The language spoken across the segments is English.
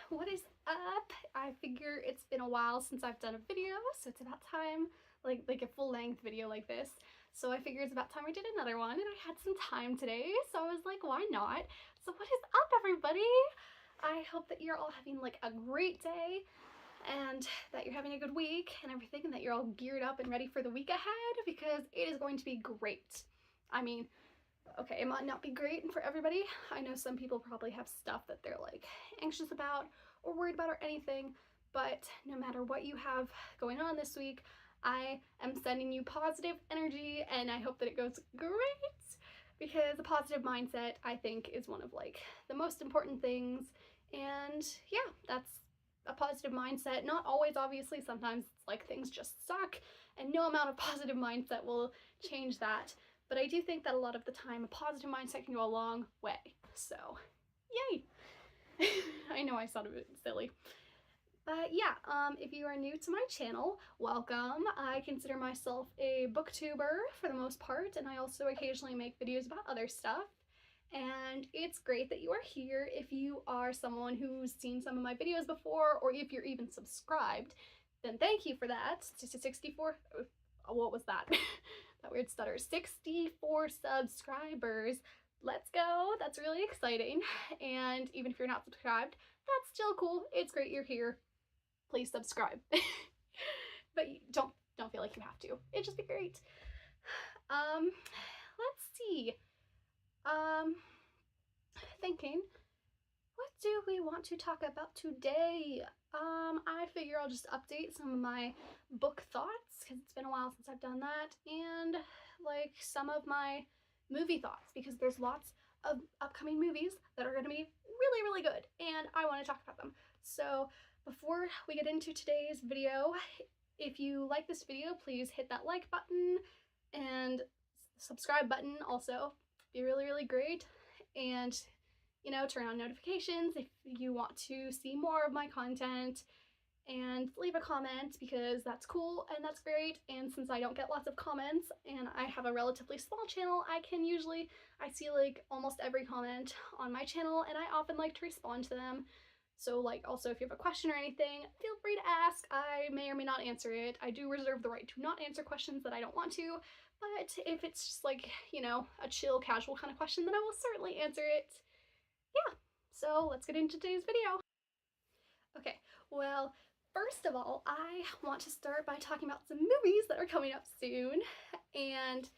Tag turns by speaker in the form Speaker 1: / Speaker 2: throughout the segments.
Speaker 1: What is up? I figure it's been a while since I've done a video, so it's about time, like a full-length video like this. So I figure it's about time I did another one, and I had some time today, so I was like, why not? So what is up, everybody? I hope that you're all having like a great day and that you're having a good week and everything, and that you're all geared up and ready for the week ahead, because it is going to be great. I mean, okay, it might not be great for everybody. I know some people probably have stuff that they're like anxious about or worried about or anything, but no matter what you have going on this week, I am sending you positive energy, and I hope that it goes great, because a positive mindset, I think, is one of like the most important things. And yeah, that's a positive mindset. Not always, obviously. Sometimes it's like things just suck and no amount of positive mindset will change that. But I do think that a lot of the time a positive mindset can go a long way. So, yay! I know I sound a bit silly. But yeah, if you are new to my channel, welcome. I consider myself a booktuber for the most part, and I also occasionally make videos about other stuff. And it's great that you are here. If you are someone who's seen some of my videos before, or if you're even subscribed, then thank you for that. 64, what was that? That weird stutter. 64 subscribers. Let's go. That's really exciting. And even if you're not subscribed, that's still cool. It's great you're here. Please subscribe. But don't feel like you have to. It'd just be great. Let's see. Thinking, what do we want to talk about today? I figure I'll just update some of my book thoughts, because it's been a while since I've done that, and like some of my movie thoughts, because there's lots of upcoming movies that are going to be really, really good, and I want to talk about them. So before we get into today's video, if you like this video, please hit that like button and subscribe button also. Be really, really great. And you know, turn on notifications if you want to see more of my content, and leave a comment, because that's cool and that's great. And since I don't get lots of comments and I have a relatively small channel, I see like almost every comment on my channel, and I often like to respond to them. So like, also, if you have a question or anything, feel free to ask. I may or may not answer it. I do reserve the right to not answer questions that I don't want to, but if it's just like, you know, a chill, casual kind of question, then I will certainly answer it. Yeah, so let's get into today's video. Okay, well, first of all, I want to start by talking about some movies that are coming up soon. And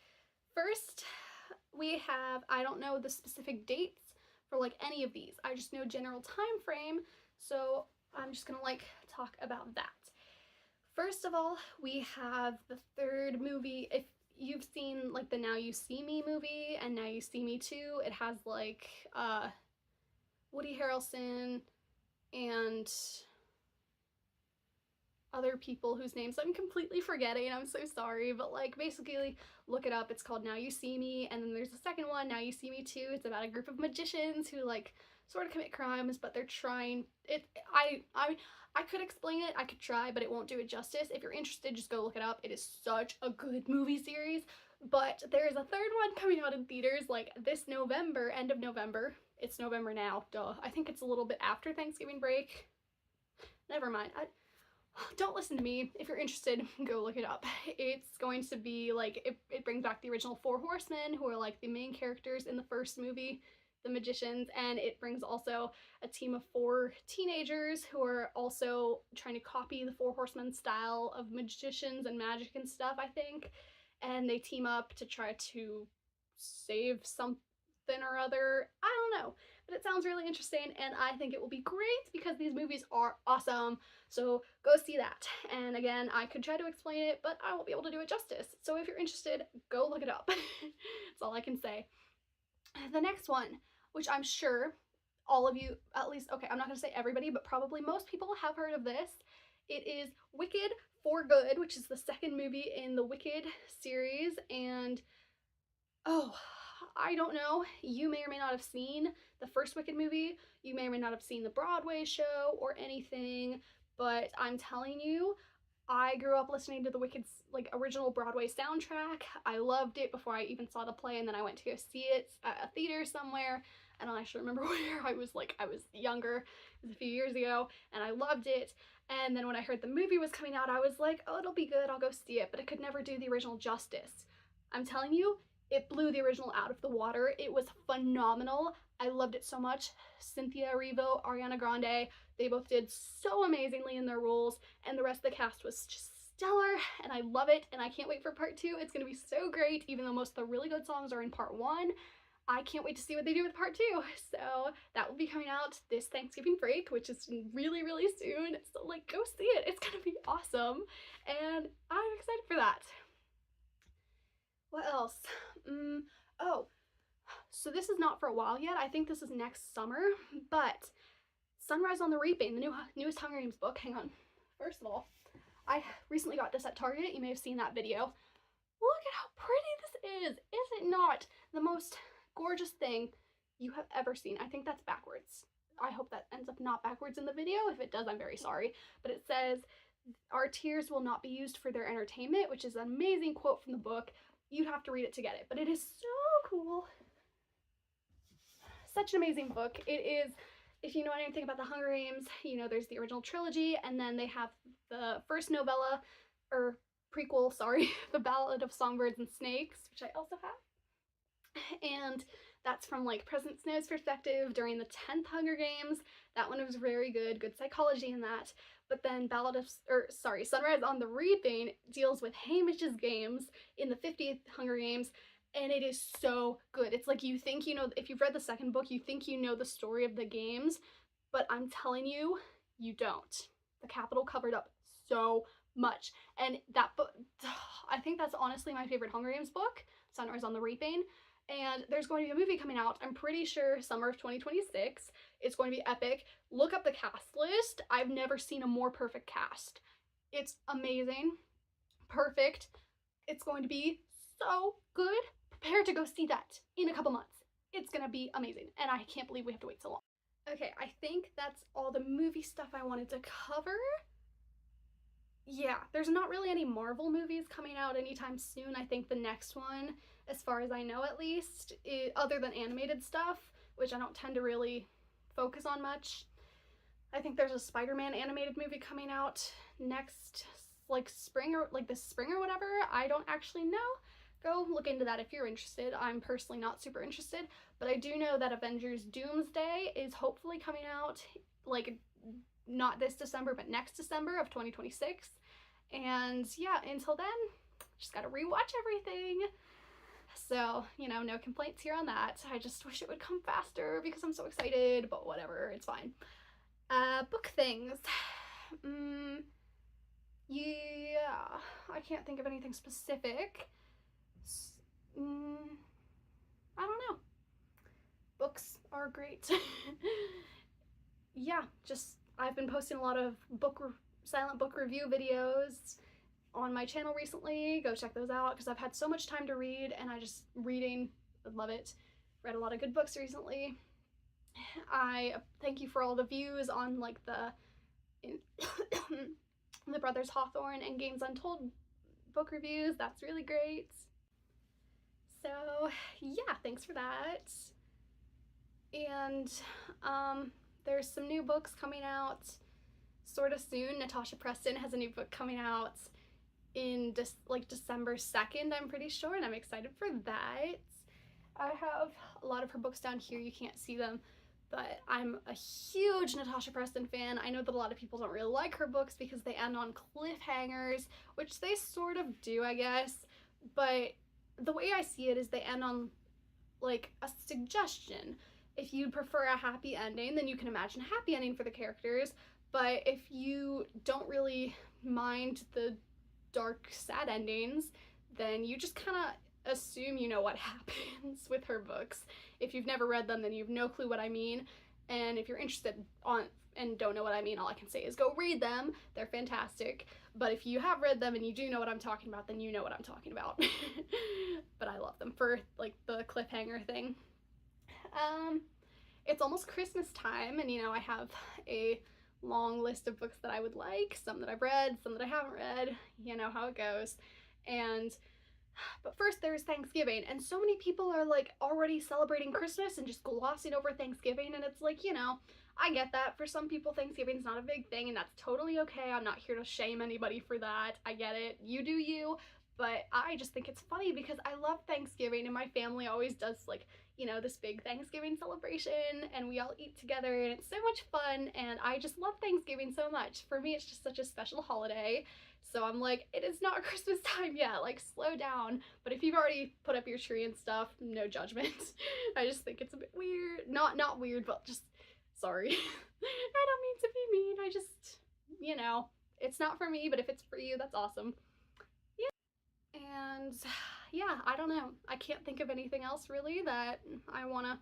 Speaker 1: first, we have, I don't know the specific dates for like any of these. I just know general time frame, so I'm just gonna like talk about that. First of all, we have the third movie. If you've seen like the Now You See Me movie and Now You See Me 2, it has like Woody Harrelson and other people whose names I'm completely forgetting. I'm so sorry, but like basically look it up. It's called Now You See Me, and then there's a second one, Now You See Me 2. It's about a group of magicians who like sort of commit crimes, but they're trying it. I could explain it, I could try, but it won't do it justice. If you're interested, just go look it up. It is such a good movie series. But there is a third one coming out in theaters like this November, end of November. It's November now, duh. I think it's a little bit after Thanksgiving break. Never mind. Don't listen to me. If you're interested, go look it up. It's going to be like, it brings back the original Four Horsemen, who are like the main characters in the first movie, the magicians, and it brings also a team of 4 teenagers who are also trying to copy the Four Horsemen style of magicians and magic and stuff, I think. And they team up to try to save something or other. I don't know, but it sounds really interesting, and I think it will be great because these movies are awesome. So go see that. And again, I could try to explain it, but I won't be able to do it justice. So if you're interested, go look it up. That's all I can say. The next one, which I'm sure all of you, at least, okay, I'm not gonna say everybody, but probably most people have heard of this. It is Wicked for Good, which is the second movie in the Wicked series. And oh, I don't know, you may or may not have seen the first Wicked movie, you may or may not have seen the Broadway show or anything, but I'm telling you, I grew up listening to the Wicked's like original Broadway soundtrack. I loved it before I even saw the play, and then I went to go see it at a theater somewhere. and I should remember where. I was younger, it was a few years ago, and I loved it. And then when I heard the movie was coming out, I was like, oh, it'll be good, I'll go see it, but it could never do the original justice. I'm telling you, it blew the original out of the water. It was phenomenal. I loved it so much. Cynthia Erivo, Ariana Grande, they both did so amazingly in their roles, and the rest of the cast was just stellar, and I love it, and I can't wait for part 2. It's gonna be so great, even though most of the really good songs are in part 1. I can't wait to see what they do with part 2. So that will be coming out this Thanksgiving break, which is really, really soon. So like, go see it. It's gonna be awesome, and I'm excited for that. What else? Oh, so this is not for a while yet. I think this is next summer, but Sunrise on the Reaping, the newest Hunger Games book. Hang on. First of all, I recently got this at Target. You may have seen that video. Look at how pretty this is. Is it not the most gorgeous thing you have ever seen? I think that's backwards. I hope that ends up not backwards in the video. If it does, I'm very sorry. But it says, "Our tears will not be used for their entertainment," which is an amazing quote from the book. You'd have to read it to get it, but it is so cool. Such an amazing book. It is, if you know anything about the Hunger Games, you know there's the original trilogy, and then they have the first novella, or prequel, sorry, The Ballad of Songbirds and Snakes, which I also have. And that's from like President Snow's perspective during the 10th Hunger Games. That one was very good, good psychology in that. But then Sunrise on the Reaping deals with Hamish's games in the 50th Hunger Games, and it is so good. It's like you think you know, if you've read the second book, you think you know the story of the games, but I'm telling you, you don't. The Capitol covered up so much, and that book, I think that's honestly my favorite Hunger Games book, Sunrise on the Reaping. And there's going to be a movie coming out, I'm pretty sure summer of 2026. It's going to be epic. Look up the cast list. I've never seen a more perfect cast. It's amazing. Perfect. It's going to be so good. Prepare to go see that in a couple months. It's gonna be amazing, and I can't believe we have to wait so long. Okay, I think that's all the movie stuff I wanted to cover. Yeah, there's not really any Marvel movies coming out anytime soon. I think the next one, as far as I know at least, other than animated stuff, which I don't tend to really focus on much. I think there's a Spider-Man animated movie coming out next, like spring or like this spring or whatever. I don't actually know. Go look into that if you're interested. I'm personally not super interested, but I do know that Avengers Doomsday is hopefully coming out, like, not this December, but next December of 2026. And yeah, until then, just gotta rewatch everything. So, you know, no complaints here on that. I just wish it would come faster because I'm so excited, but whatever, it's fine. Book things. Yeah, I can't think of anything specific. I don't know. Books are great. Yeah, just I've been posting a lot of silent book review videos on my channel recently. Go check those out because I've had so much time to read, and I love it. Read a lot of good books recently. I thank you for all the views on like the Brothers Hawthorne and Games Untold book reviews. That's really great. So yeah, thanks for that. And there's some new books coming out sort of soon. Natasha Preston has a new book coming out in December 2nd, I'm pretty sure, and I'm excited for that. I have a lot of her books down here. You can't see them, but I'm a huge Natasha Preston fan. I know that a lot of people don't really like her books because they end on cliffhangers, which they sort of do, I guess, but the way I see it is they end on like a suggestion. If you prefer a happy ending, then you can imagine a happy ending for the characters, but if you don't really mind the dark, sad endings, then you just kind of assume you know what happens with her books. If you've never read them, then you have no clue what I mean, and if you're interested and don't know what I mean, all I can say is go read them. They're fantastic. But if you have read them and you do know what I'm talking about, then you know what I'm talking about. But I love them for like the cliffhanger thing. It's almost Christmas time, and you know, I have a long list of books that I would like, some that I've read, some that I haven't read, you know how it goes. And But first there's Thanksgiving, and so many people are like already celebrating Christmas and just glossing over Thanksgiving, and it's like, you know, I get that. For some people, Thanksgiving's not a big thing, and that's totally okay. I'm not here to shame anybody for that. I get it. You do you. But I just think it's funny because I love Thanksgiving, and my family always does, like, you know, this big Thanksgiving celebration, and we all eat together, and it's so much fun, and I just love Thanksgiving so much. For me, it's just such a special holiday. So I'm like, it is not Christmas time yet, like slow down. But if you've already put up your tree and stuff, no judgment. I just think it's a bit weird. Not weird, but just sorry. I don't mean to be mean. I just, you know, it's not for me, but if it's for you, that's awesome. Yeah. And yeah, I don't know. I can't think of anything else really that I want to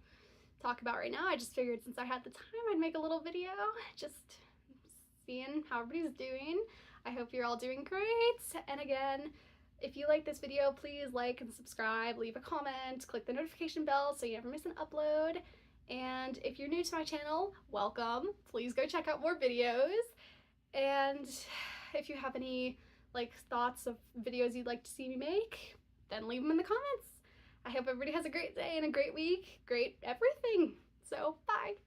Speaker 1: talk about right now. I just figured since I had the time, I'd make a little video just seeing how everybody's doing. I hope you're all doing great. And again, if you like this video, please like and subscribe, leave a comment, click the notification bell so you never miss an upload. And if you're new to my channel, welcome. Please go check out more videos. And if you have any like thoughts of videos you'd like to see me make, then leave them in the comments. I hope everybody has a great day and a great week, great everything. So bye.